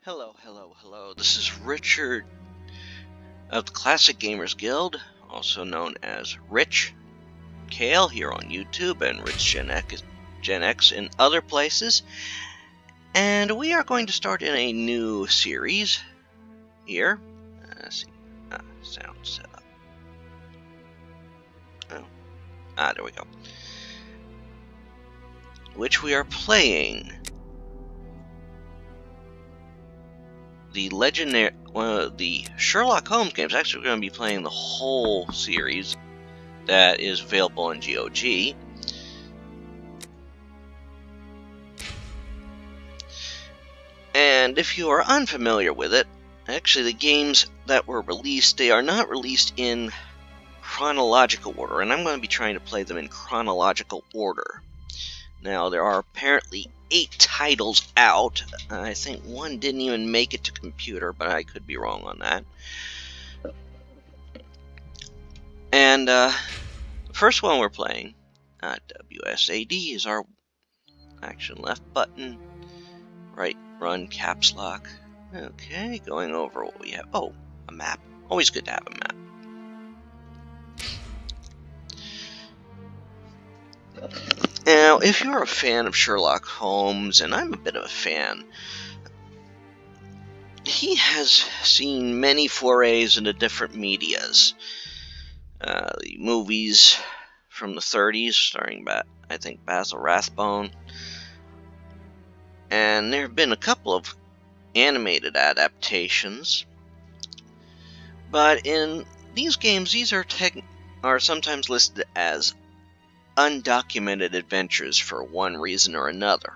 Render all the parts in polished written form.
Hello, hello, hello. This is Richard of the Classic Gamers Guild, also known as Rich Kale here on YouTube and Rich Gen X in other places. And we are going to start in a new series here. Let's see. Sound set up. There we go. Which we are playing the the Sherlock Holmes games. Actually, we're going to be playing the whole series that is available on GOG. And if you are unfamiliar with it, actually the games that were released, they are not released in chronological order, and I'm going to be trying to play them in chronological order. Now, there are apparently 8 titles out. I think one didn't even make it to computer, but I could be wrong on that. And the first one we're playing, WSAD is our action left button, right run caps lock. Okay, going over what we have. Oh, a map. Always good to have a map. Now, if you're a fan of Sherlock Holmes, and I'm a bit of a fan, he has seen many forays into different medias. The movies from the 30s, starring, I think, Basil Rathbone. And there have been a couple of animated adaptations. But in these games, these are sometimes listed as undocumented adventures for one reason or another.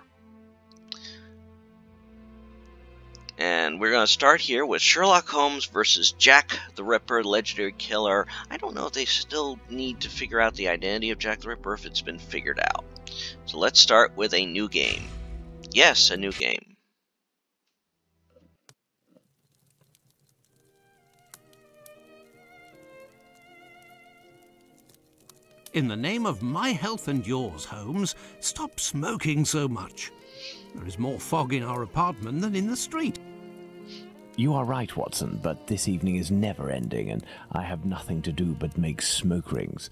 And we're going to start here with Sherlock Holmes versus Jack the Ripper, legendary killer. I don't know if they still need to figure out the identity of Jack the Ripper, if it's been figured out. So let's start with a new game. Yes, a new game. In the name of my health and yours, Holmes, stop smoking so much. There is more fog in our apartment than in the street. You are right, Watson, but this evening is never ending, and I have nothing to do but make smoke rings.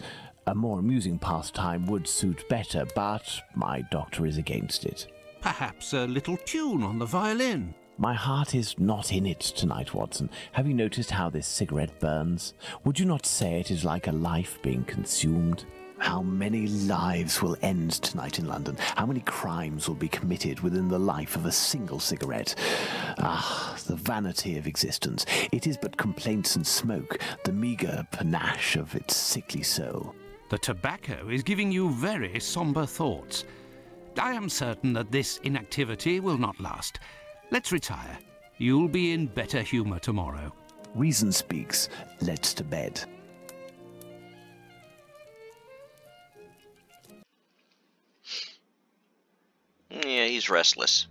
A more amusing pastime would suit better, but my doctor is against it. Perhaps a little tune on the violin. My heart is not in it tonight, Watson. Have you noticed how this cigarette burns? Would you not say it is like a life being consumed? How many lives will end tonight in London? How many crimes will be committed within the life of a single cigarette? Ah, the vanity of existence. It is but complaints and smoke, the meagre panache of its sickly soul. The tobacco is giving you very somber thoughts. I am certain that this inactivity will not last. Let's retire. You'll be in better humor tomorrow. Reason speaks. Let's to bed. Yeah, he's restless.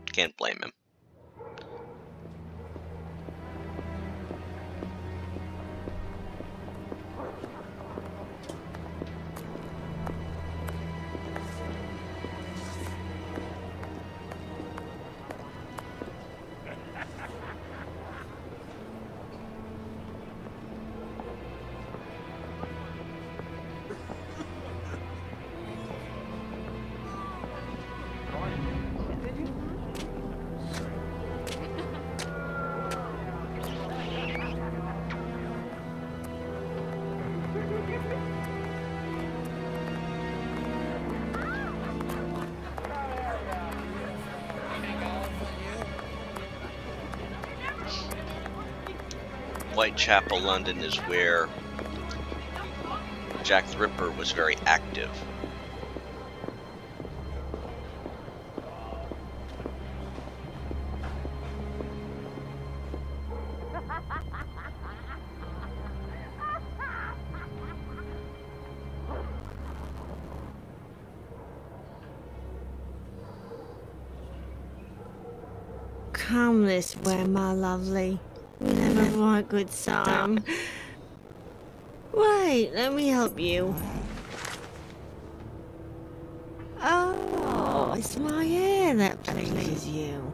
Can't blame him. Whitechapel, London is where Jack the Ripper was very active. Come this way, my lovely. We never have a good time. Wait, let me help you. Oh, it's my hair that pleases you.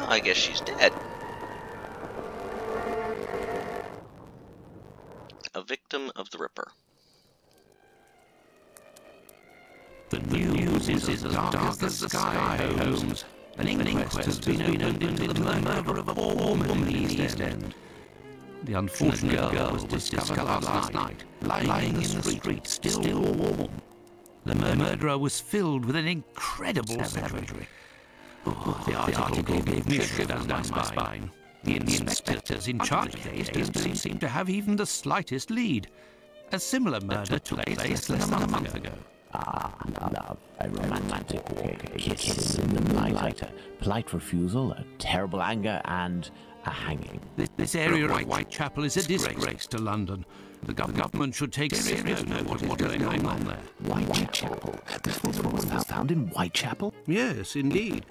Well, I guess she's dead. A victim of the Ripper. The news is as dark as the sky, Holmes. An inquest has been opened into the murder of a poor woman in the East End. The unfortunate girl was discovered last night, lying in the street, still warm. The murderer was filled with an incredible savagery. The article gave me shivers down my spine. The inspectors in charge of the case don't seem to have even the slightest lead. A similar murder took place less than a month ago. Love, a romantic walk, a kiss in the moonlight, a polite refusal, a terrible anger, and a hanging. This area of Whitechapel is a disgrace to London. The government should take serious note of what is going on there. Whitechapel? This woman was found in Whitechapel? Yes, indeed.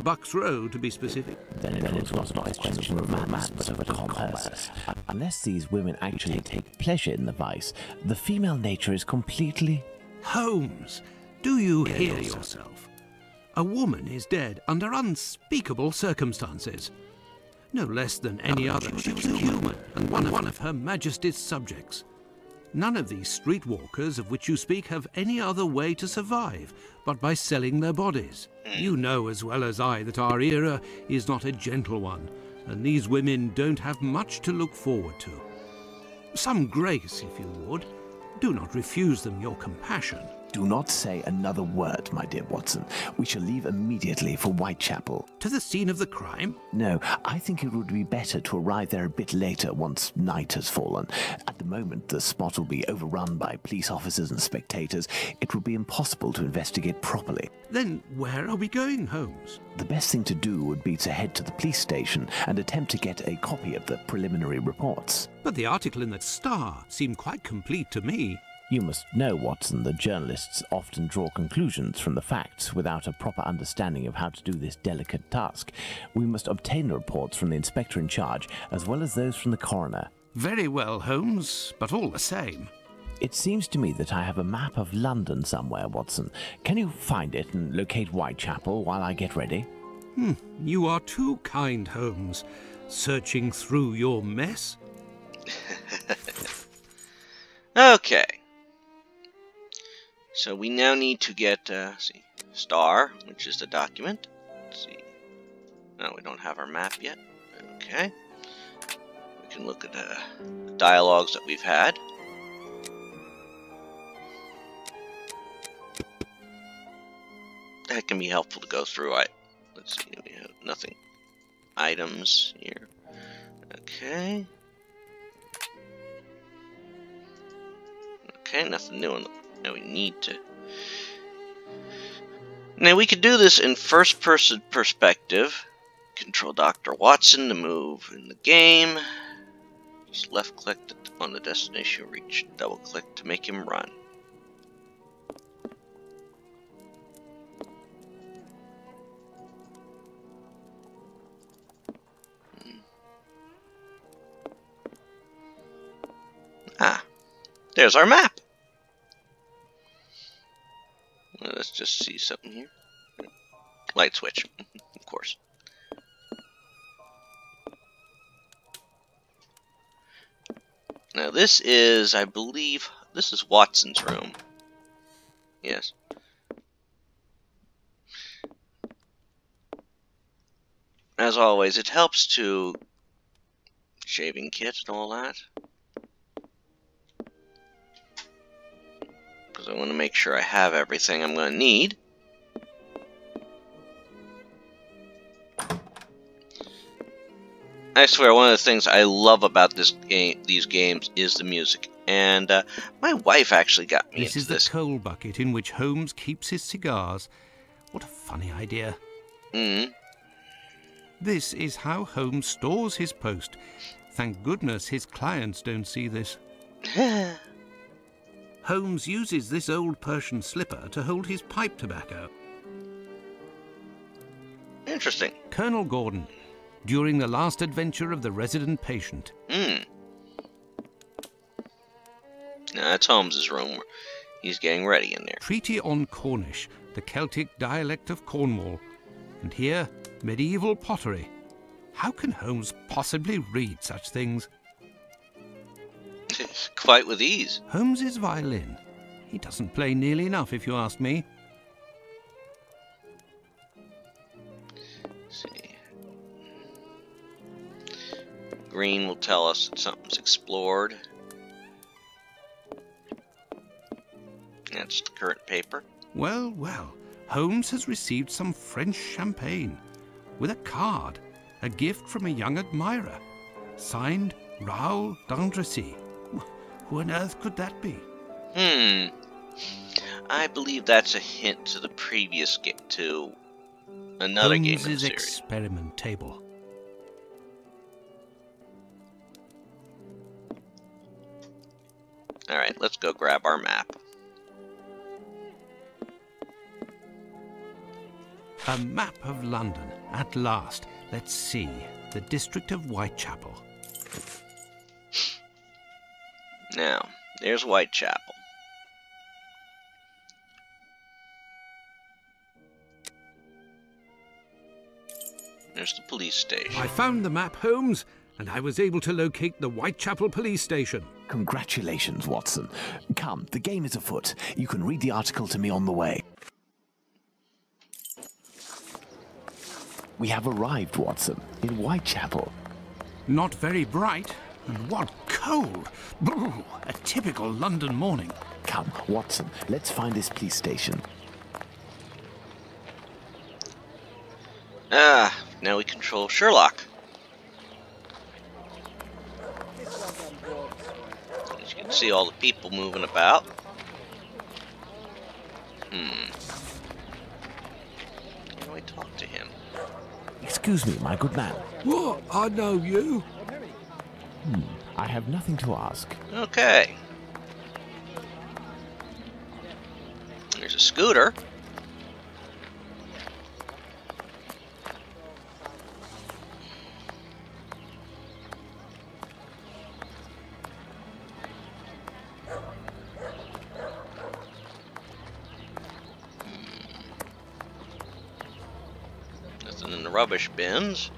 Bucks Row, to be specific. Then it was not a question of romance, but of commerce. Unless these women actually take pleasure in the vice, the female nature is completely... Holmes, do you hear yourself? A woman is dead under unspeakable circumstances. No less than any other, she was human and one of Her Majesty's subjects. None of these streetwalkers of which you speak have any other way to survive but by selling their bodies. You know as well as I that our era is not a gentle one, and these women don't have much to look forward to. Some grace, if you would. Do not refuse them your compassion. Do not say another word, my dear Watson. We shall leave immediately for Whitechapel. To the scene of the crime? No, I think it would be better to arrive there a bit later once night has fallen. At the moment, the spot will be overrun by police officers and spectators. It would be impossible to investigate properly. Then where are we going, Holmes? The best thing to do would be to head to the police station and attempt to get a copy of the preliminary reports. But the article in the Star seemed quite complete to me. You must know, Watson, that journalists often draw conclusions from the facts without a proper understanding of how to do this delicate task. We must obtain the reports from the inspector in charge, as well as those from the coroner. Very well, Holmes, but all the same. It seems to me that I have a map of London somewhere, Watson. Can you find it and locate Whitechapel while I get ready? You are too kind, Holmes. Searching through your mess? Okay. So we now need to get, Star, which is the document. Let's see. No, we don't have our map yet. Okay. We can look at the dialogues that we've had. That can be helpful to go through. Let's see, we have nothing. Items here. Okay. Okay, nothing new on the... Now we need to... Now we could do this in first-person perspective. Control Dr. Watson to move in the game. Just left-click on the destination reach. Double-click to make him run. Ah, there's our map. Let's just see something here. Light switch, of course. Now this is, I believe, this is Watson's room. Yes. As always, it helps to shaving kit and all that. Because I want to make sure I have everything I'm going to need. I swear, one of the things I love about these games is the music. And my wife actually got me into this. This is the coal bucket in which Holmes keeps his cigars. What a funny idea. This is how Holmes stores his post. Thank goodness his clients don't see this. Holmes uses this old Persian slipper to hold his pipe tobacco. Interesting. Colonel Gordon, during the last adventure of the resident patient. Now that's Holmes's room. He's getting ready in there. Treaty on Cornish, the Celtic dialect of Cornwall. And here, medieval pottery, How can Holmes possibly read such things? Quite with ease. Holmes's violin. He doesn't play nearly enough, if you ask me. Let's see. Green will tell us that something's explored. That's the current paper. Well, well, Holmes has received some French champagne with a card, a gift from a young admirer, signed Raoul d'Andrecy. Who on earth could that be? I believe that's a hint to the previous to another game in the Holmes's series. experiment table. Alright, let's go grab our map. A map of London, at last. Let's see. The district of Whitechapel. Now, there's Whitechapel. There's the police station. I found the map, Holmes, and I was able to locate the Whitechapel police station. Congratulations, Watson. Come, the game is afoot. You can read the article to me on the way. We have arrived, Watson, in Whitechapel. Not very bright, and what cold! Brr, a typical London morning. Come, Watson, let's find this police station. Ah, now we control Sherlock. As you can see all the people moving about. How do I talk to him? Excuse me, my good man. What? I know you. I have nothing to ask. Okay. There's a scooter. Nothing in the rubbish bins.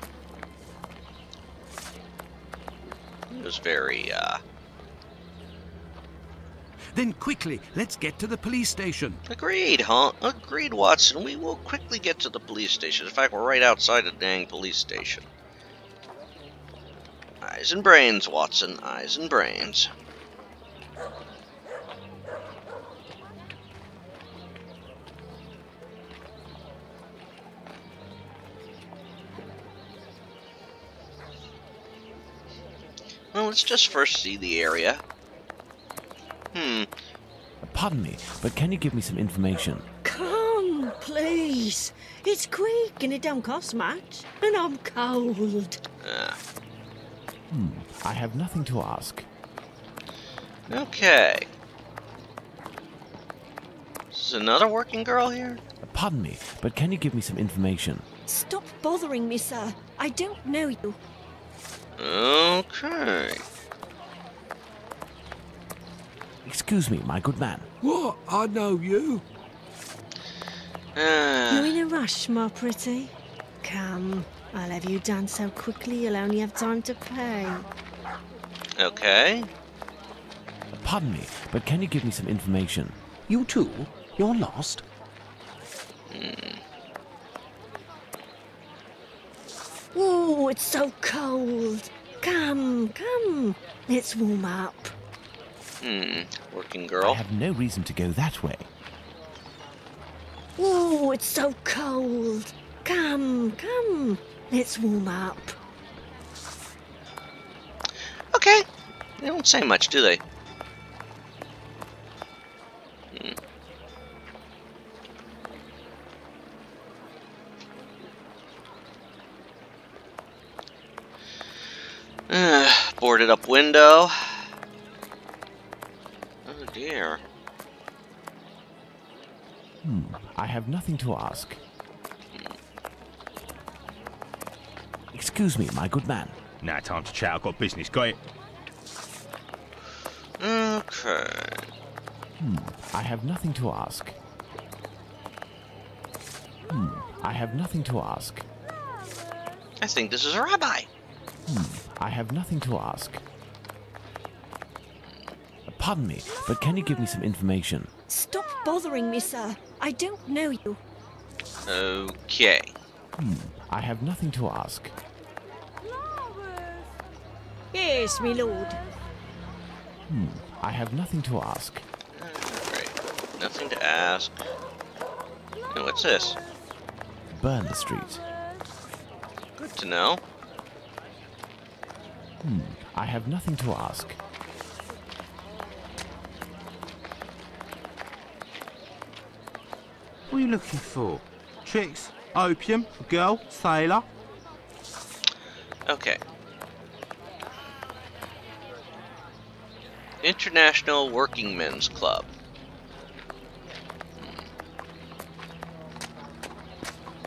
It was very, Then quickly, let's get to the police station. Agreed, huh? Agreed, Watson. We will quickly get to the police station. In fact, we're right outside the dang police station. Eyes and brains, Watson. Eyes and brains. Well, let's just first see the area. Pardon me, but can you give me some information? Come, please. It's quick and it don't cost much. And I'm cold. I have nothing to ask. Okay. Is another working girl here? Pardon me, but can you give me some information? Stop bothering me, sir. I don't know you. Okay. Excuse me, my good man. What? I know you. You in a rush, my pretty? Come, I'll have you done so quickly you'll only have time to pay. Okay. Pardon me, but can you give me some information? You too? You're lost? Oh, it's so cold. Come, come. Let's warm up. Working I girl. have no reason to go that way. Oh, it's so cold. Come, come. Let's warm up. Okay. They don't say much, do they? Boarded up window. Oh dear. I have nothing to ask. Excuse me, my good man. Now time to chat, I've got business, got it? Okay. I have nothing to ask. I have nothing to ask. I think this is a rabbi. I have nothing to ask. Pardon me, but can you give me some information? Stop bothering me, sir. I don't know you. Okay. I have nothing to ask. Yes, me lord. I have nothing to ask. Alright. Nothing to ask. And what's this? Burn the street. Good to know. I have nothing to ask. What are you looking for? Chicks? Opium? A girl? Sailor? Okay. International Working Men's Club.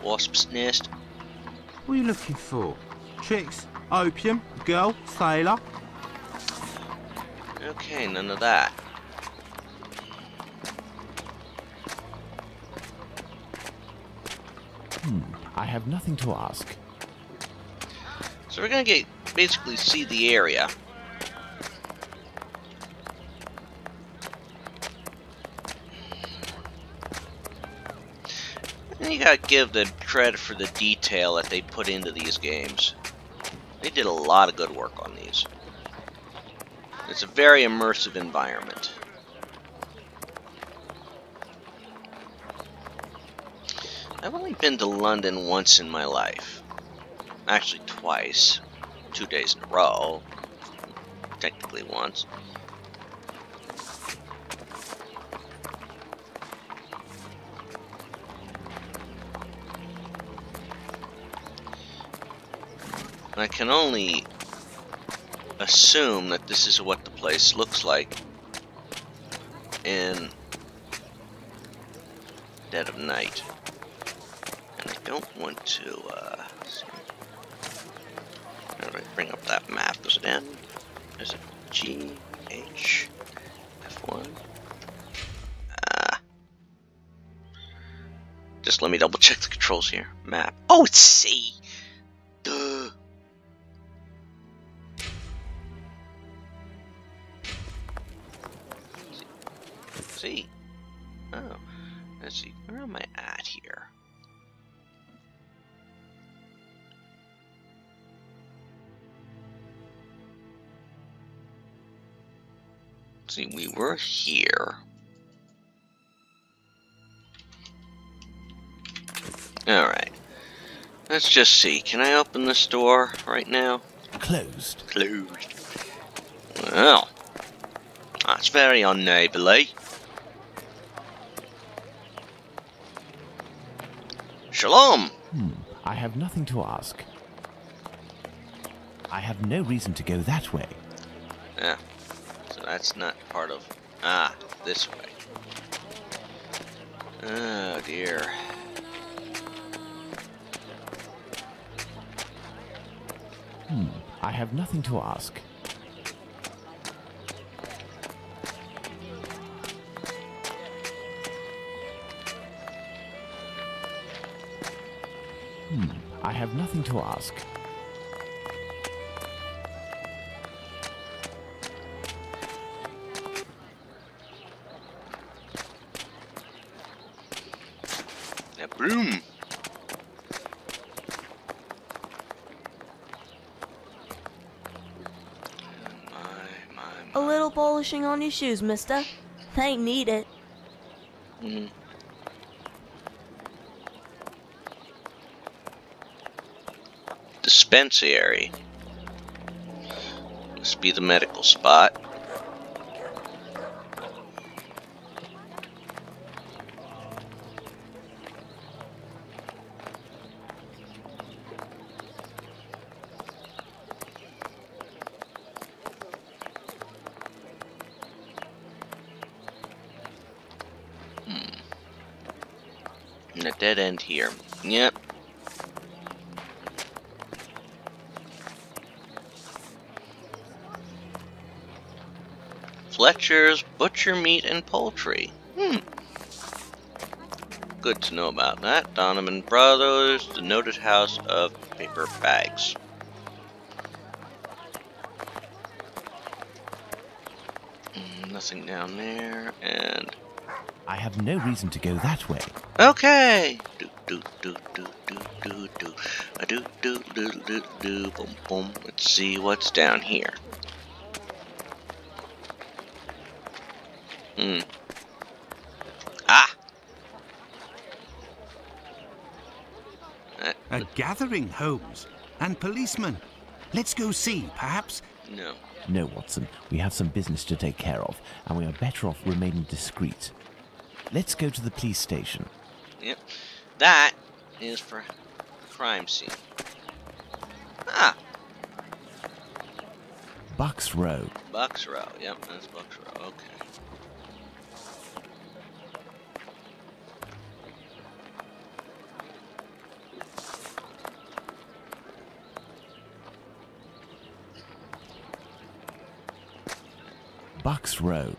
Wasp's Nest. What are you looking for? Chicks? Opium? A girl? Sailor? Okay, none of that. I have nothing to ask. So we're gonna basically see the area. And you gotta give the credit for the detail that they put into these games. They did a lot of good work on these. It's a very immersive environment. I've only been to London once in my life. Actually twice. 2 days in a row. Technically once. I can only assume that this is what the place looks like in dead of night. And I don't want to, see. How do I bring up that map? Is it N? Is it G, H, F1? Just let me double check the controls here. Map. Oh, it's C! Duh! See. Oh, let's see. Where am I at here? See, we were here. Alright. Let's just see. Can I open this door right now? Closed. Closed. Well, that's very unneighbourly. Shalom! I have nothing to ask. I have no reason to go that way. Yeah. So that's not part of... this way. Oh, dear. I have nothing to ask. I have nothing to ask. A broom. A little polishing on your shoes, mister. They need it. Dispensary. Must be the medical spot. And a dead end here. Yep. Fletcher's Butcher Meat and Poultry. good to know about that. Donovan Brothers, the noted house of paper bags. Nothing down there, and I have no reason to go that way. okay. Do do do do do do do. Do do do do do. Boom boom. Let's see what's down here. Ah. A gathering, Holmes, and policemen. Let's go see, perhaps. No. No, Watson, we have some business to take care of, and we are better off remaining discreet. Let's go to the police station. Yep. That is for crime scene. Ah. Bucks Row. Bucks Row. Yep, that's Bucks Row. Okay. Bucks Row.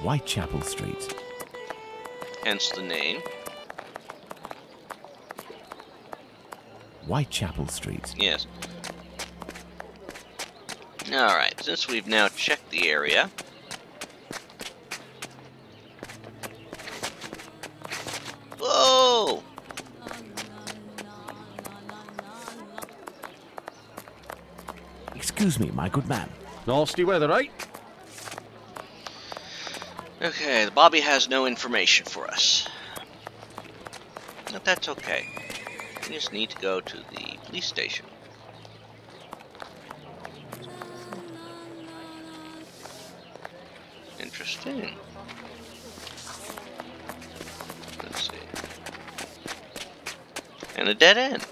Whitechapel Street. Hence the name. Whitechapel Street. Yes. Alright, since we've now checked the area, whoa! Excuse me, my good man. Nasty weather, eh? Okay, the Bobby has no information for us. But that's okay. We just need to go to the police station. Interesting. Let's see. And a dead end.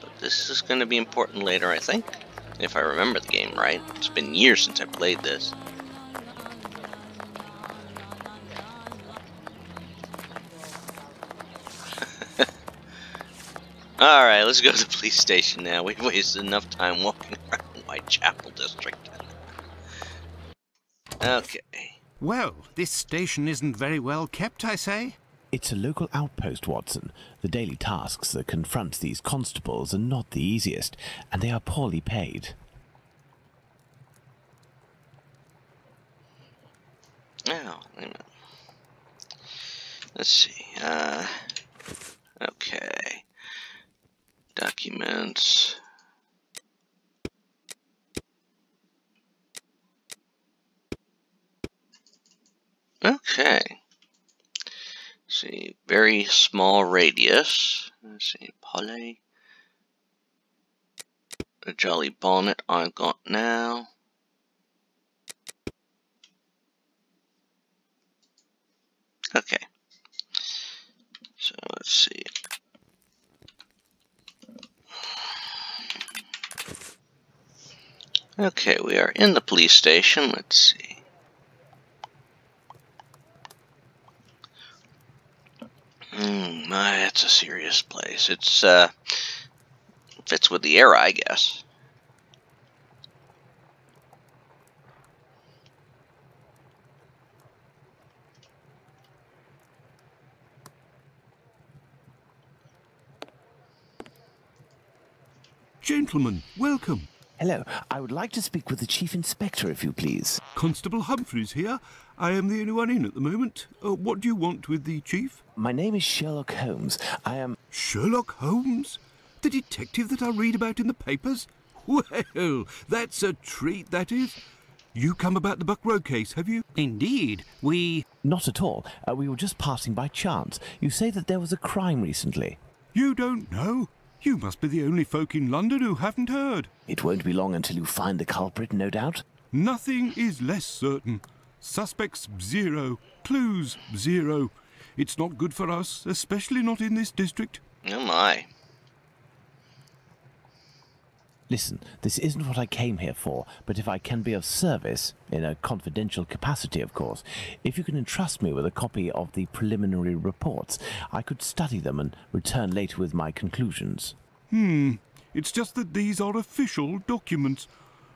But this is going to be important later, I think. If I remember the game right. It's been years since I played this. Alright, let's go to the police station now. We've wasted enough time walking around Whitechapel District. Okay. Well, this station isn't very well kept, I say. It's a local outpost, Watson. The daily tasks that confront these constables are not the easiest, and they are poorly paid. Oh, wait a minute. Let's see. Okay. Documents. Okay. Let's see, very small radius. Let's see, Polly. A Jolly Bonnet I've got now. Okay. So let's see. Okay, we are in the police station. Let's see. My, it's a serious place. It's fits with the era, I guess. Gentlemen, welcome. Hello, I would like to speak with the Chief Inspector, if you please. Constable Humphreys here. I am the only one in at the moment. What do you want with the chief? My name is Sherlock Holmes. I am... Sherlock Holmes? The detective that I read about in the papers? Well, that's a treat, that is. You come about the Buck Row case, have you? Indeed, we... Not at all. We were just passing by chance. You say that there was a crime recently. You don't know? You must be the only folk in London who haven't heard. It won't be long until you find the culprit, no doubt. Nothing is less certain. Suspects 0, clues 0. It's not good for us, especially not in this district. Oh my. Listen, this isn't what I came here for, but if I can be of service, in a confidential capacity, of course, if you can entrust me with a copy of the preliminary reports, I could study them and return later with my conclusions. It's just that these are official documents.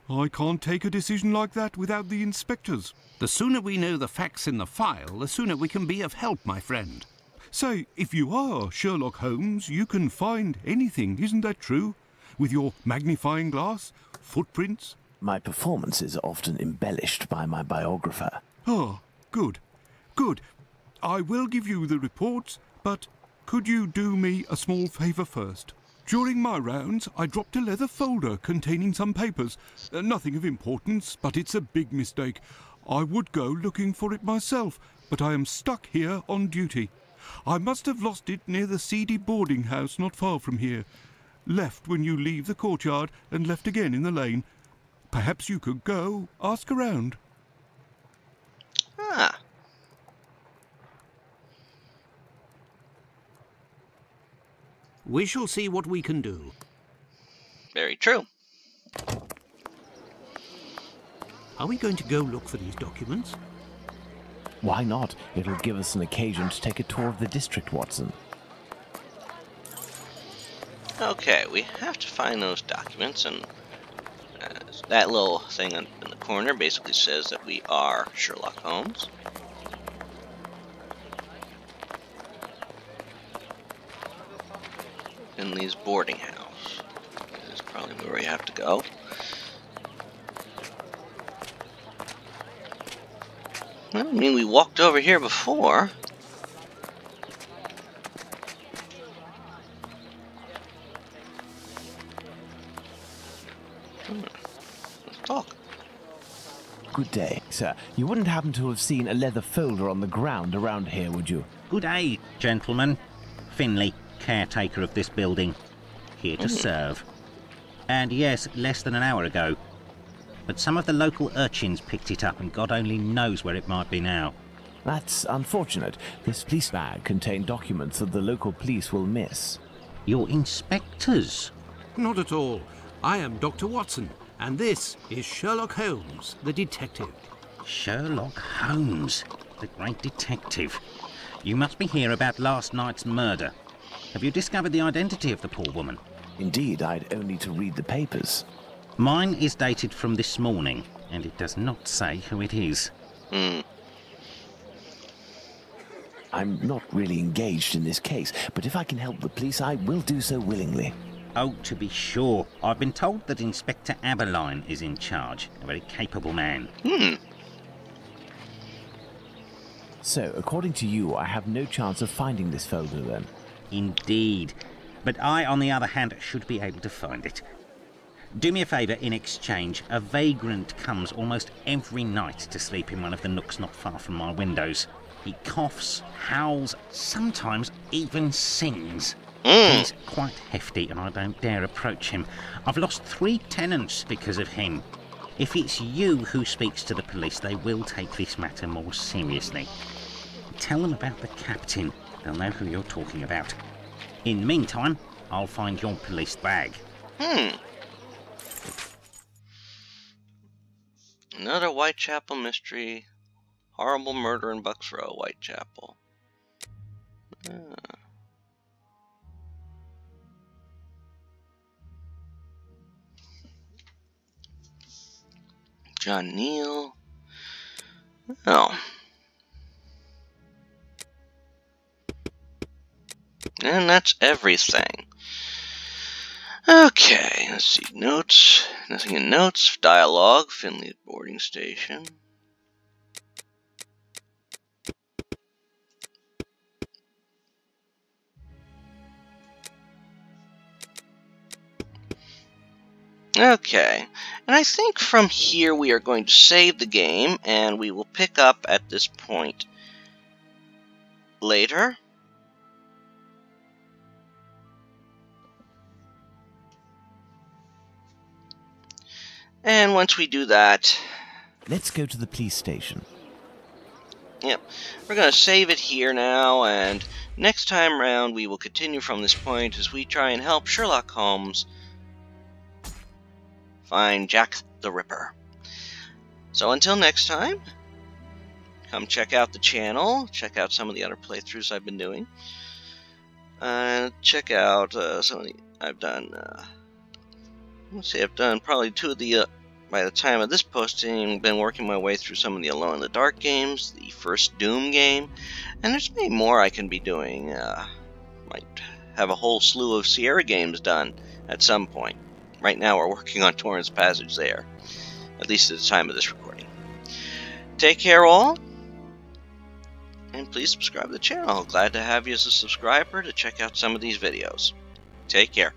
I can't take a decision like that without the inspectors. The sooner we know the facts in the file, the sooner we can be of help, my friend. Say, if you are Sherlock Holmes, you can find anything, isn't that true? With your magnifying glass, footprints? My performances are often embellished by my biographer. Ah, good. Good. I will give you the reports, but could you do me a small favour first? During my rounds, I dropped a leather folder containing some papers. Nothing of importance, but it's a big mistake. I would go looking for it myself, but I am stuck here on duty. I must have lost it near the seedy boarding house not far from here. Left when you leave the courtyard and left again in the lane. Perhaps you could go ask around. Ah. We shall see what we can do. Very true. Are we going to go look for these documents? Why not? It'll give us an occasion to take a tour of the district, Watson. Okay, we have to find those documents, and that little thing in the corner basically says that we are Sherlock Holmes. Finley's boarding house is probably where we have to go. Well, I mean, we walked over here before. Let's talk. Good day, sir. You wouldn't happen to have seen a leather folder on the ground around here, would you? Good day, gentlemen. Finley, caretaker of this building. Here to serve. And yes, less than an hour ago. But some of the local urchins picked it up and God only knows where it might be now. That's unfortunate. This police bag contained documents that the local police will miss. You're inspectors? Not at all. I am Dr. Watson, and this is Sherlock Holmes, the detective. Sherlock Holmes, the great detective. You must be here about last night's murder. Have you discovered the identity of the poor woman? Indeed, I'd only to read the papers. Mine is dated from this morning, and it does not say who it is. I'm not really engaged in this case, but if I can help the police, I will do so willingly. Oh, to be sure. I've been told that Inspector Aberline is in charge. A very capable man. So, according to you, I have no chance of finding this folder, then? Indeed. But I, on the other hand, should be able to find it. Do me a favour in exchange. A vagrant comes almost every night to sleep in one of the nooks not far from my windows. He coughs, howls, sometimes even sings. He's quite hefty and I don't dare approach him. I've lost 3 tenants because of him. If it's you who speaks to the police, they will take this matter more seriously. Tell them about the captain. They'll know who you're talking about. In the meantime, I'll find your police bag. Another Whitechapel mystery. Horrible murder in Bucks Row, Whitechapel. John Neal. Oh. And that's everything. Okay, let's see. Notes. Nothing in notes. Dialogue. Finley's boarding station. Okay, and I think from here we are going to save the game, and we will pick up at this point later. And once we do that... Let's go to the police station. Yep, we're going to save it here now, and next time round we will continue from this point as we try and help Sherlock Holmes find Jack the Ripper. So until next time, come check out the channel, check out some of the other playthroughs I've been doing, and check out some of the I've done. Let's see, I've done probably 2 of the. By the time of this posting, been working my way through some of the Alone in the Dark games, the first Doom game, and there's many more I can be doing. Might have a whole slew of Sierra games done at some point. Right now, we're working on Torrance Passage there, at least at the time of this recording. Take care, all. And please subscribe to the channel. Glad to have you as a subscriber to check out some of these videos. Take care.